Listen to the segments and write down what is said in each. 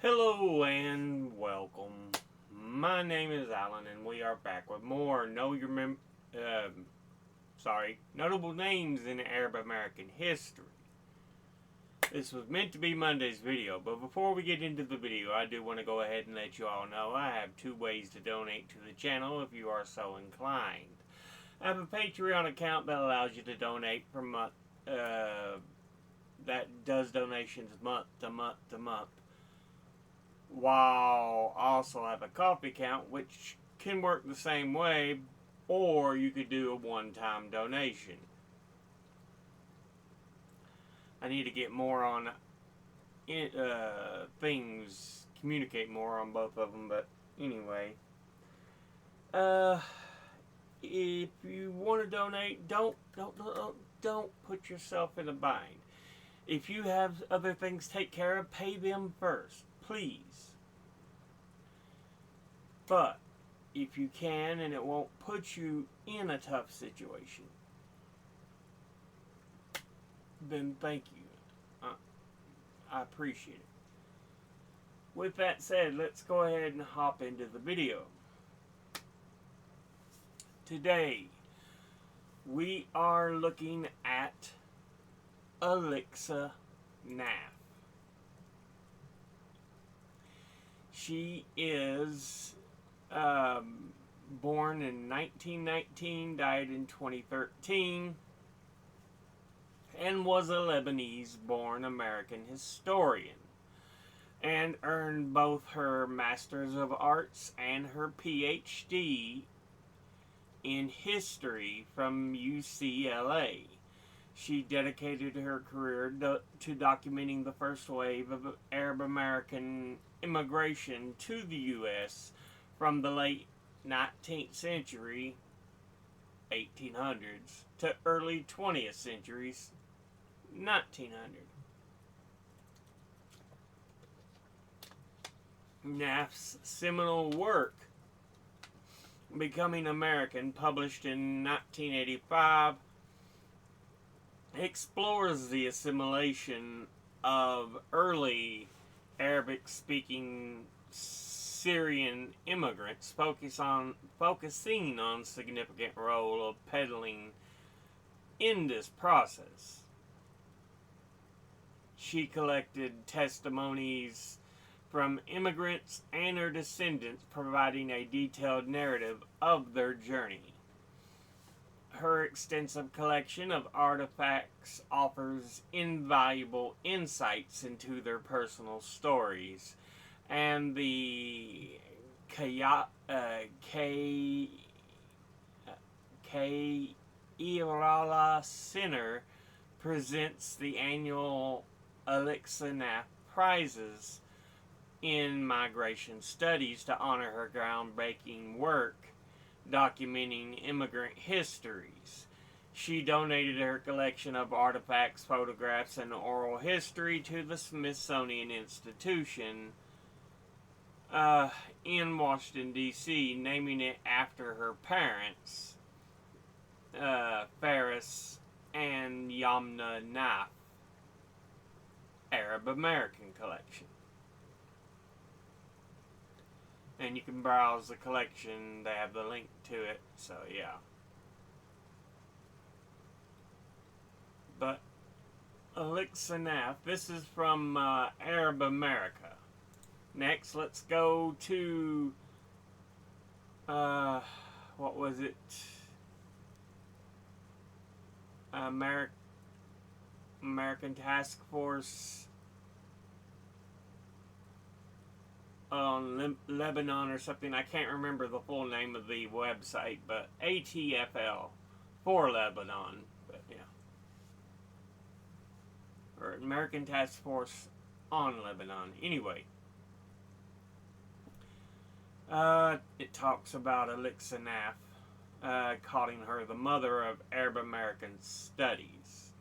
Hello and welcome. My name is Alan, and we are back with more notable names in Arab American history. This was meant to be Monday's video, but before we get into the video, I do want to go ahead and let you all know I have two ways to donate to the channel if you are so inclined. I have a Patreon account that allows you to donate per month. That does donations month to month to month. While I also have a coffee account which can work the same way, or you could do a one-time donation. I need to get more on things, communicate more on both of them, but anyway. If you want to donate, don't put yourself in a bind. If you have other things to take care of, pay them first, please. But if you can and it won't put you in a tough situation, then thank you. I appreciate it. With that said, let's go ahead and hop into the video. Today, we are looking at Alixa Naff. She is born in 1919, died in 2013, and was a Lebanese-born American historian, and earned both her Master's of Arts and her PhD in history from UCLA. She dedicated her career to documenting the first wave of Arab American immigration to the U.S. from the late 19th century, 1800s, to early 20th centuries, 1900. Naff's seminal work, Becoming American, published in 1985, explores the assimilation of early Arabic-speaking Syrian immigrants, focusing on significant role of peddling in this process. She collected testimonies from immigrants and their descendants, providing a detailed narrative of their journey. Her extensive collection of artifacts offers invaluable insights into their personal stories, and the Kairala Center presents the annual Alixa Naff Prizes in Migration Studies to honor her groundbreaking work documenting immigrant histories. She donated her collection of artifacts, photographs, and oral history to the Smithsonian Institution in Washington, D.C., naming it after her parents, Faris and Yamna Naff Arab American Collection. And you can browse the collection, they have the link to it, so yeah. But Alixa Naff, this is from Arab America. Next, let's go to, what was it? American Task Force on Lebanon or something. I can't remember the full name of the website, but ATFL for Lebanon, but yeah. Or American Task Force on Lebanon. Anyway. It talks about Alixa Naff, calling her the mother of Arab American studies.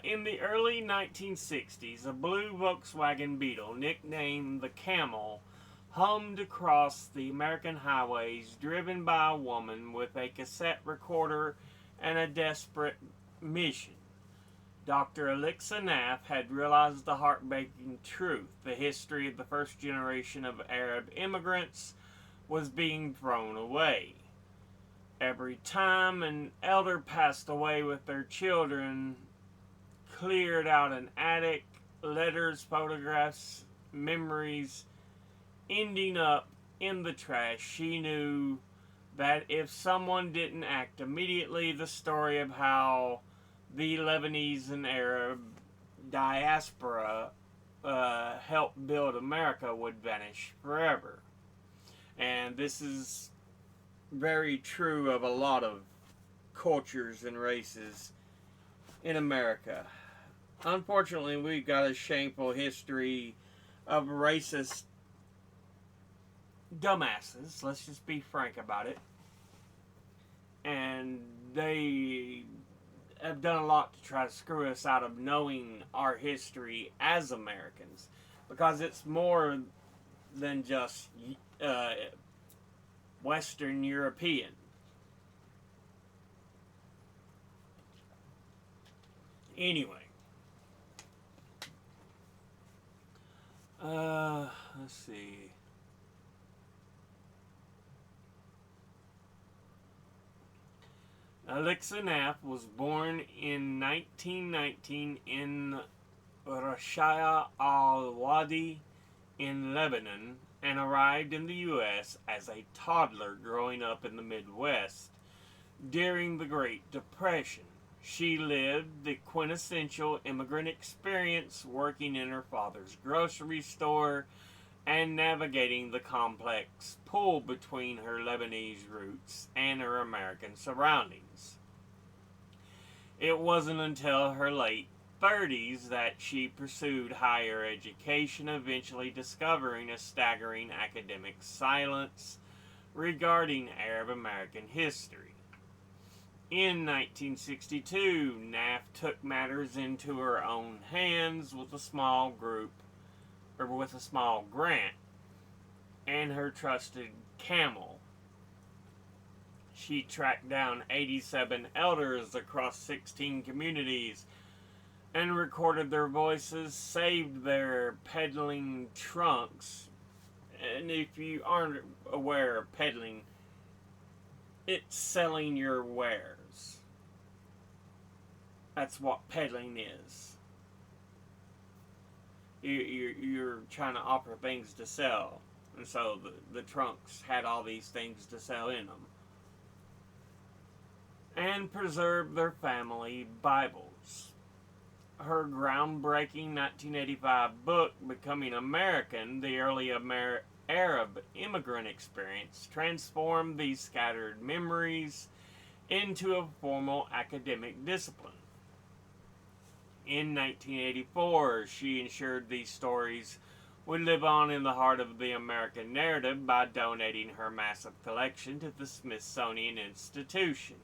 In the early 1960s, a blue Volkswagen Beetle, nicknamed the Camel, hummed across the American highways, driven by a woman with a cassette recorder and a desperate mission. Dr. Alixa Naff had realized the heartbreaking truth. The history of the first generation of Arab immigrants was being thrown away. Every time an elder passed away with their children, cleared out an attic, letters, photographs, memories, ending up in the trash, she knew that if someone didn't act immediately, the story of how the Lebanese and Arab diaspora helped build America would vanish forever. And this is very true of a lot of cultures and races in America. Unfortunately, we've got a shameful history of racist dumbasses. Let's just be frank about it. And they have done a lot to try to screw us out of knowing our history as Americans, because it's more than just Western European. Anyway, let's see. Alixa Naff was born in 1919 in Rashaya al-Wadi in Lebanon and arrived in the U.S. as a toddler growing up in the Midwest during the Great Depression. She lived the quintessential immigrant experience, working in her father's grocery store and navigating the complex pull between her Lebanese roots and her American surroundings. It wasn't until her late 30s that she pursued higher education, eventually discovering a staggering academic silence regarding Arab American history. In 1962, Naff took matters into her own hands with a small grant and her trusted camel. She tracked down 87 elders across 16 communities and recorded their voices, saved their peddling trunks. And if you aren't aware of peddling, it's selling your wares. That's what peddling is. You're trying to offer things to sell. And so the trunks had all these things to sell in them. And preserve their family Bibles. Her groundbreaking 1985 book, Becoming American, the early Arab immigrant experience, transformed these scattered memories into a formal academic discipline. In 1984, she ensured these stories would live on in the heart of the American narrative by donating her massive collection to the Smithsonian Institution.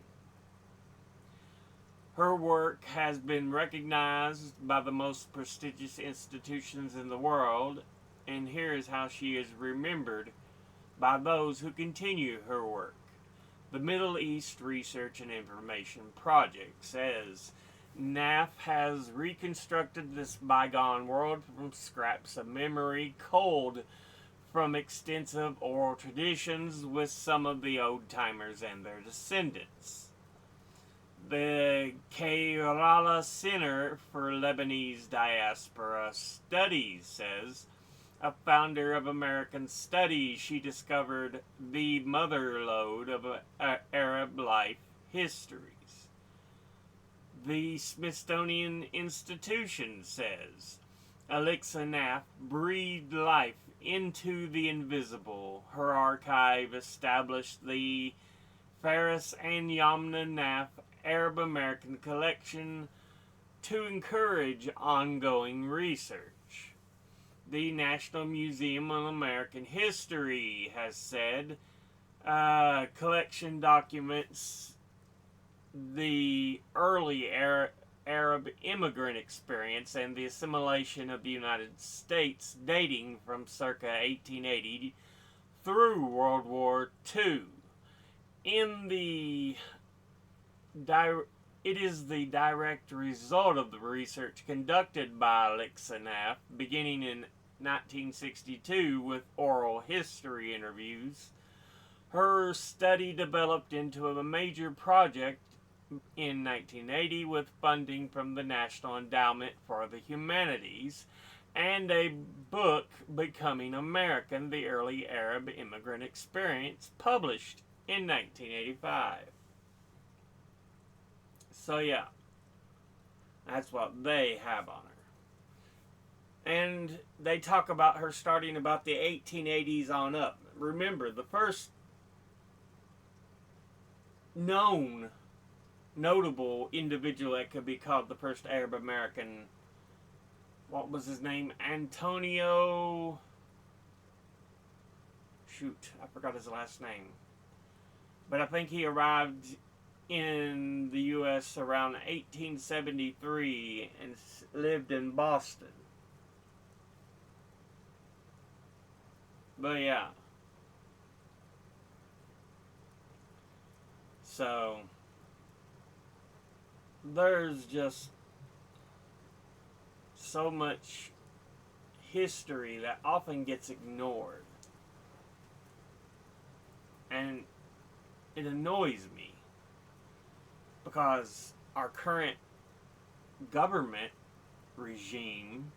Her work has been recognized by the most prestigious institutions in the world, and here is how she is remembered by those who continue her work. The Middle East Research and Information Project says, Naff has reconstructed this bygone world from scraps of memory culled from extensive oral traditions with some of the old-timers and their descendants. The Kerala Center for Lebanese Diaspora Studies says, a founder of American Studies, she discovered the motherlode of Arab life histories. The Smithsonian Institution says, Alixa Naff breathed life into the invisible. Her archive established the Faris and Yamna Naff Arab American Collection to encourage ongoing research. The National Museum of American History has said collection documents the early Arab immigrant experience and the assimilation of the United States dating from circa 1880 through World War II. In the It is the direct result of the research conducted by Alixa Naff beginning in 1962 with oral history interviews. Her study developed into a major project in 1980 with funding from the National Endowment for the Humanities and a book, Becoming American, the Early Arab Immigrant Experience, published in 1985. So yeah, that's what they have on her. And they talk about her starting about the 1880s on up. Remember, the first notable individual that could be called the first Arab American, what was his name? Antonio. Shoot, I forgot his last name. But I think he arrived in the U.S. around 1873 and lived in Boston. But yeah. So, there's just so much history that often gets ignored. And it annoys me because our current government regime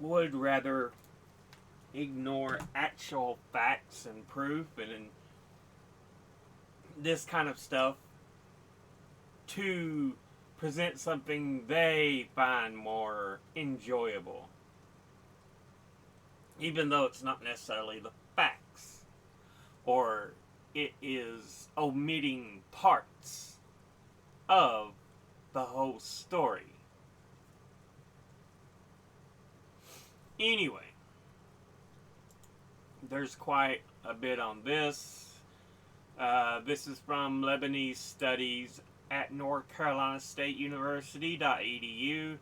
would rather ignore actual facts and proof and this kind of stuff to present something they find more enjoyable, even though it's not necessarily the facts, or it is omitting parts of the whole story. Anyway, there's quite a bit on this. This is from Lebanese Studies at North Carolina State University.edu.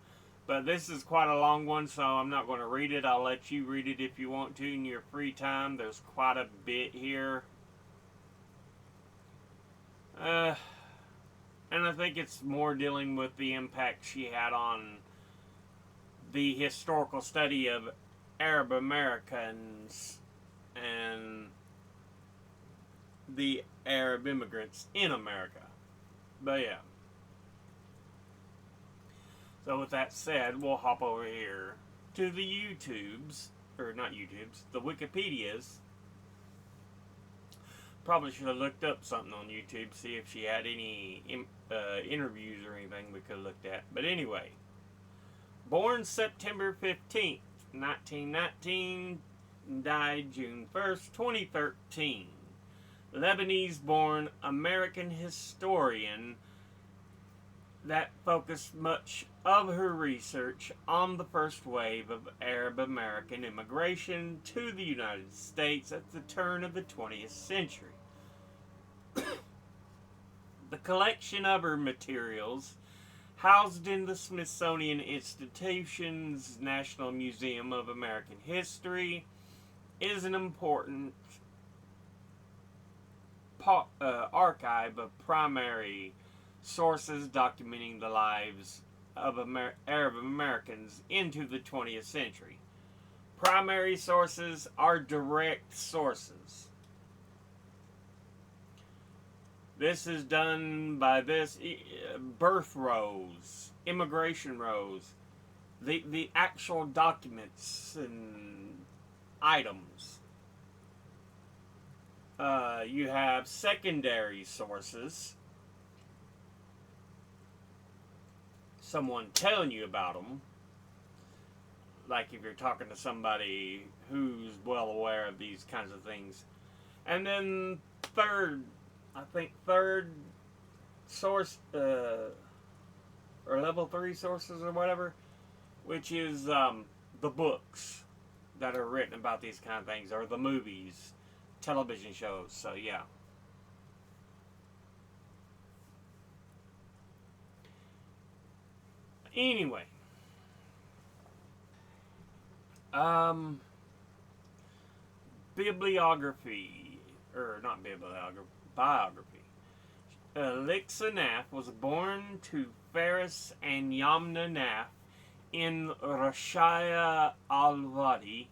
But this is quite a long one, so I'm not going to read it. I'll let you read it if you want to in your free time. There's quite a bit here. And I think it's more dealing with the impact she had on the historical study of Arab Americans and the Arab immigrants in America. But yeah. So with that said, we'll hop over here to the YouTubes, or not YouTubes, the Wikipedias. Probably should have looked up something on YouTube, see if she had any interviews or anything we could have looked at. But anyway, born September 15th, 1919, died June 1st, 2013. Lebanese-born American historian that focused much of her research on the first wave of Arab American immigration to the United States at the turn of the 20th century. The collection of her materials, housed in the Smithsonian Institution's National Museum of American History, is an important archive of primary sources documenting the lives of Arab Americans into the 20th century. Primary sources are direct sources. This is done by birth rolls, immigration rolls, the actual documents and items. You have secondary sources, someone telling you about them, like if you're talking to somebody who's well aware of these kinds of things. And then third source, or level 3 sources or whatever, which is the books that are written about these kind of things, or the movies, television shows. So yeah. Anyway, bibliography, or not bibliography, biography. Alixa Naff was born to Faris and Yamna Naff in Rashaya al-Wadi,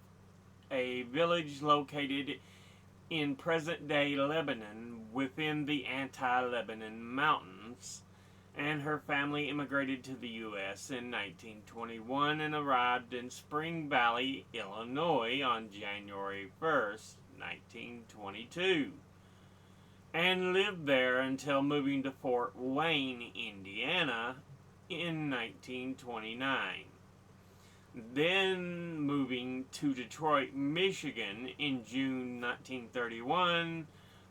a village located in present-day Lebanon within the anti-Lebanon mountains, and her family immigrated to the U.S. in 1921 and arrived in Spring Valley, Illinois on January 1st, 1922, and lived there until moving to Fort Wayne, Indiana in 1929. Then moving to Detroit, Michigan in June 1931,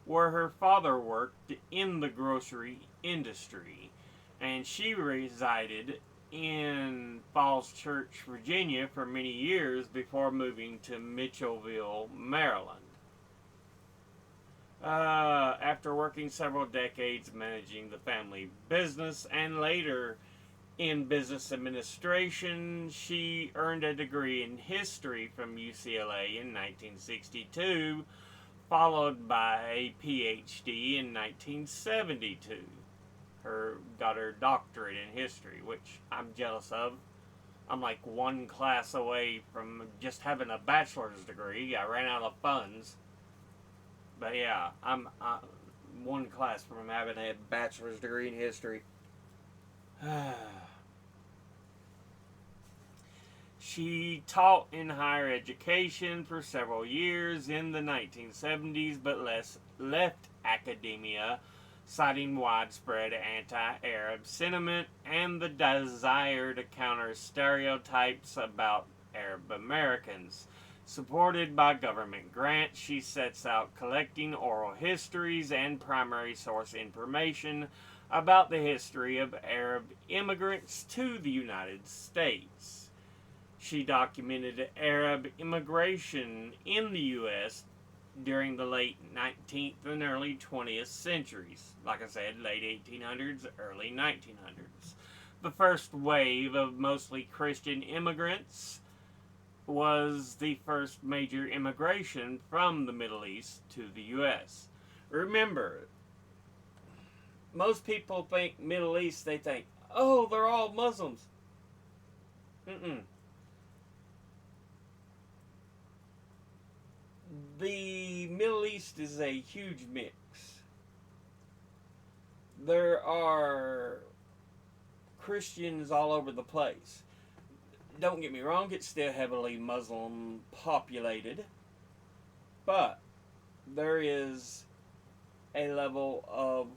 where her father worked in the grocery industry, and she resided in Falls Church, Virginia for many years before moving to Mitchellville, Maryland. After working several decades managing the family business and later in business administration, she earned a degree in history from UCLA in 1962, followed by a PhD in 1972. Got her doctorate in history, which I'm jealous of. I'm like one class away from just having a bachelor's degree. I ran out of funds. But yeah, I'm one class from having a bachelor's degree in history. She taught in higher education for several years in the 1970s, but left academia, citing widespread anti-Arab sentiment and the desire to counter stereotypes about Arab Americans. Supported by government grants, she sets out collecting oral histories and primary source information about the history of Arab immigrants to the United States. She documented Arab immigration in the U.S. during the late 19th and early 20th centuries. Like I said, late 1800s, early 1900s. The first wave of mostly Christian immigrants was the first major immigration from the Middle East to the U.S. Remember, most people think Middle East, they think, oh, they're all Muslims. The Middle East is a huge mix. There are Christians all over the place. Don't get me wrong, it's still heavily Muslim populated, but there is a level of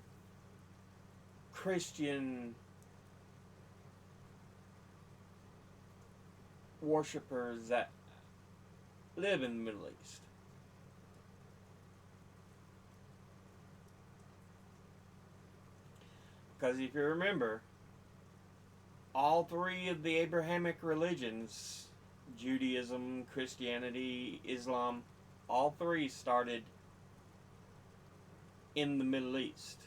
Christian worshippers that live in the Middle East. Because if you remember, all three of the Abrahamic religions, Judaism, Christianity, Islam, all three started in the Middle East.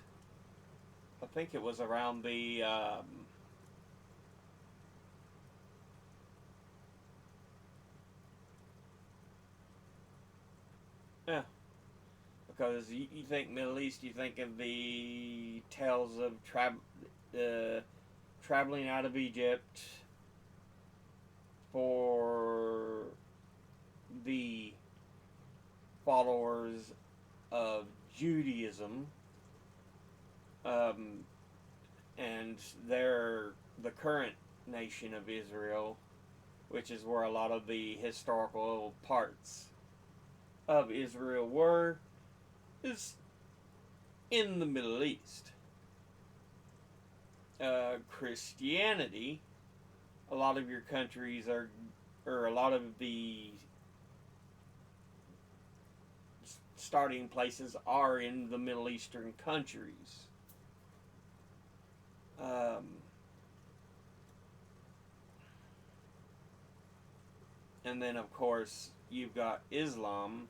I think it was around the because you think Middle East, you think of the tales of traveling out of Egypt for the followers of Judaism, and they're the current nation of Israel, which is where a lot of the historical parts of Israel were, is in the Middle East. Christianity, a lot of your countries are, or a lot of the starting places are in the Middle Eastern countries. And then, of course, you've got Islam.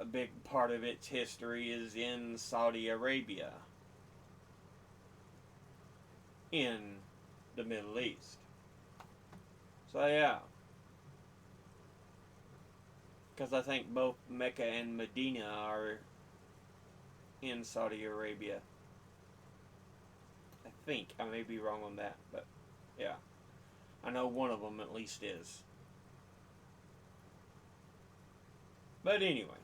A big part of its history is in Saudi Arabia, in the Middle East. So yeah, because I think both Mecca and Medina are in Saudi Arabia. I think. I may be wrong on that, but yeah. I know one of them at least is. But anyway.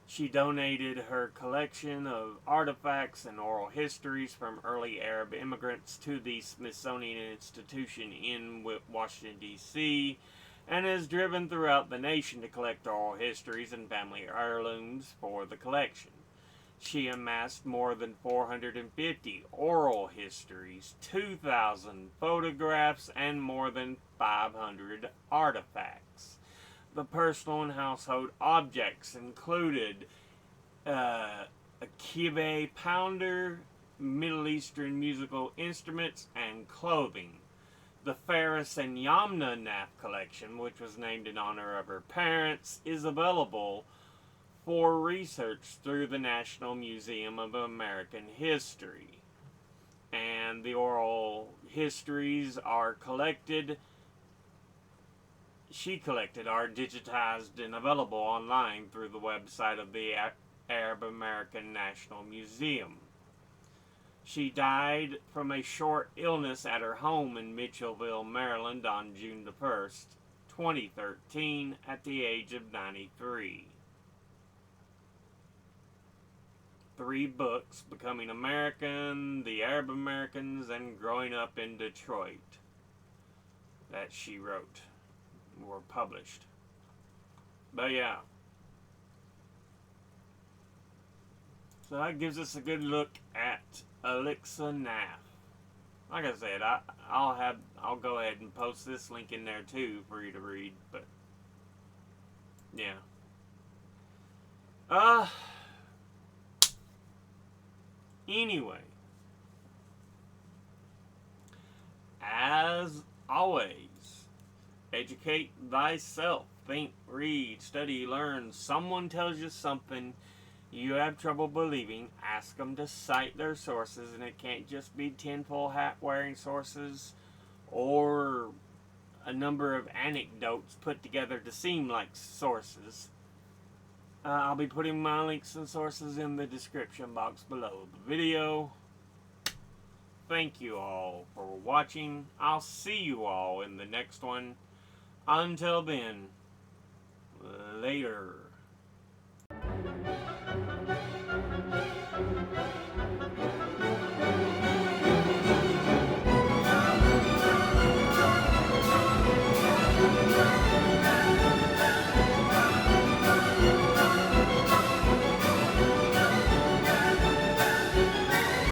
She donated her collection of artifacts and oral histories from early Arab immigrants to the Smithsonian Institution in Washington, D.C., and has driven throughout the nation to collect oral histories and family heirlooms for the collection. She amassed more than 450 oral histories, 2,000 photographs, and more than 500 artifacts. The personal and household objects included a kibbeh pounder, Middle Eastern musical instruments, and clothing. The Faris and Yamna Naff collection, which was named in honor of her parents, is available for research through the National Museum of American History. And the oral histories are collected. She collected are digitized and available online through the website of the Arab American National Museum. She died from a short illness at her home in Mitchellville, Maryland on June the 1st, 2013, at the age of 93. 3 books, Becoming American, The Arab Americans, and Growing Up in Detroit, that she wrote, were published. But yeah. So that gives us a good look at Alixa Naff. Like I said, I'll go ahead and post this link in there too for you to read, but yeah. Anyway, as always, educate thyself. Think, read, study, learn. Someone tells you something you have trouble believing, ask them to cite their sources, and it can't just be tinfoil hat wearing sources or a number of anecdotes put together to seem like sources. I'll be putting my links and sources in the description box below the video. Thank you all for watching. I'll see you all in the next one. Until then, later.